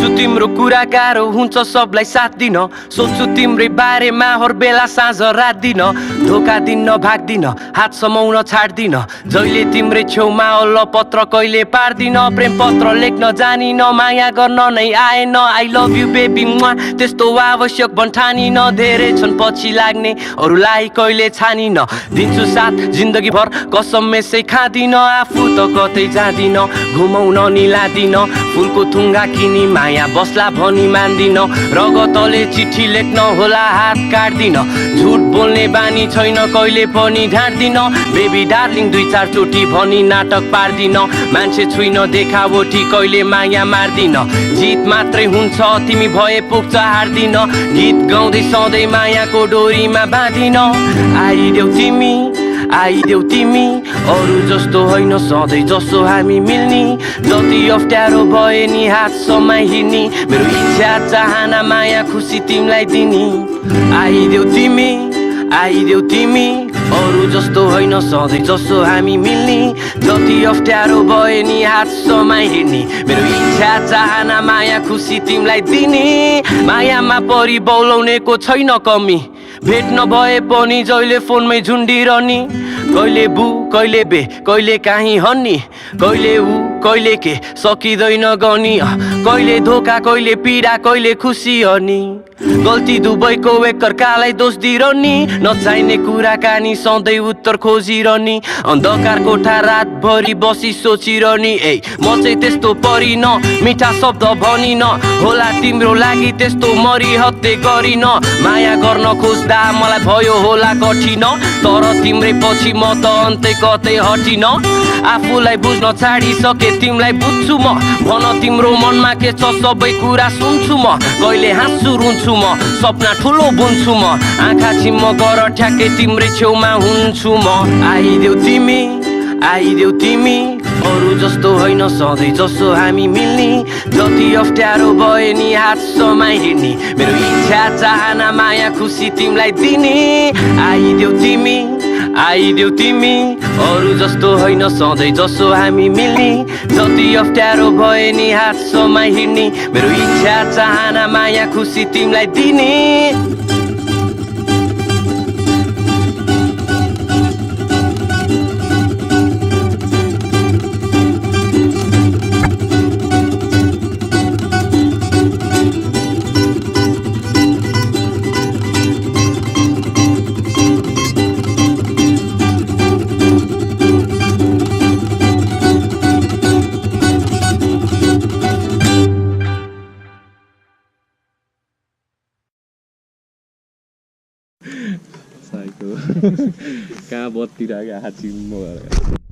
बुझ्छु तिम्रो कुरा गाह्रो हुन्छ सबलाई साथ दिन सोच्छु तिम्रै बारेमा हर बेला साँझ रात दिन धोका दिन्न भाग्दिन हात समाउन छाड्दिन जहिले तिम्रै छेउमा अल्ल पत्र कहिले पार्दिन प्रेम पत्र लेख्न जानिन माया गर्न नै आएन आई लभ यु बेबी मुआ त्यस्तो आवश्यक भन्ठानिन धेरै छन् पछि लाग्ने अरूलाई कहिले छानिन दिन्छु साथ जिन्दगी भर कसम यसै खाँदिन आफू त कतै जाँदिन घुमाउन निलादिन फुलको थुङ्गा किनी माया बस्ला भनी मान्दिन रगतले चिठी लेख्न होला हात काट्दिन झुट बोल्ने बानी छैन कहिले पनि ढाँट्दिन बेबी डार्लिङ 2-4 चोटी भनी नाटक पार्दिन मान्छे छुइन देखावटी कहिले माया मार्दिन जित मात्रै हुन्छ तिमी भए पुग्छ हार्दिन गीत गाउँदै सधैँ मायाको डोरीमा बाँधिन आइदेऊ तिमी अरू जस्तो होइन सधैँ जसो हामी मिल्ने जति अप्ठ्यारो भए नि हात समाइ हिँड्ने मेरो इच्छा चाहना माया खुसी तिमीलाई दिने आइदेऊ तिमी अरू जस्तो होइन सधैँ जसो हामी मिल्ने जति अप्ठ्यारो भए नि हात समाइ हिँड्ने मेरो इच्छा चाहना माया खुसी तिमीलाई दिने मायामा परि बौलाउनेको छैन कमी भेट नभए पनि जहिले फोनमै झुन्डिरहने कहिले बु कहिले बे कहिले काहीँ हन्नी कहिले ऊ कहिले के सकिँदैन गनी कहिले धोका कहिले पीडा कहिले खुसी हनी गल्ती दुबैको एकअर्कालाई दोष दिइरहने नचाहिने कुराकानी सधैँ उत्तर खोजिरहने अन्धकार कोठा रातभरि बसी सोचिरहने म चाहिँ त्यस्तो परिन मिठा शब्द भनिन होला तिम्रो लागि त्यस्तो मरिहत्ते गरिन माया गर्न खोज्दा मलाई भयो होला कठिन तर तिम्रै पछि म त अन्तै कतै हटिन आफूलाई बुझ्न छाडिसके तिमीलाई बुझ्छु म भन तिम्रो मनमा के छ सबै कुरा सुन्छु म कहिले हाँस्छु रुन्छु म सपना ठुलो बुन्छु म आँखा चिम्म गर ठ्याक्कै तिम्रै छेउमा हुन्छु म आइदेऊ तिमी अरू जस्तो होइन सधैँ जसो हामी मिल्ने जति अप्ठ्यारो भए नि हात समाइ हिँड्ने मेरो इच्छा चाहना माया खुसी तिमीलाई दिने आइदेऊ तिमी अरू जस्तो होइन सधैँ जसो हामी मिल्ने जति अप्ठ्यारो भए नि हात समाइ हिँड्ने मेरो इच्छा चाहना माया खुसी तिमीलाई दिने कहाँ बत्ती राख्यो हात चिम्म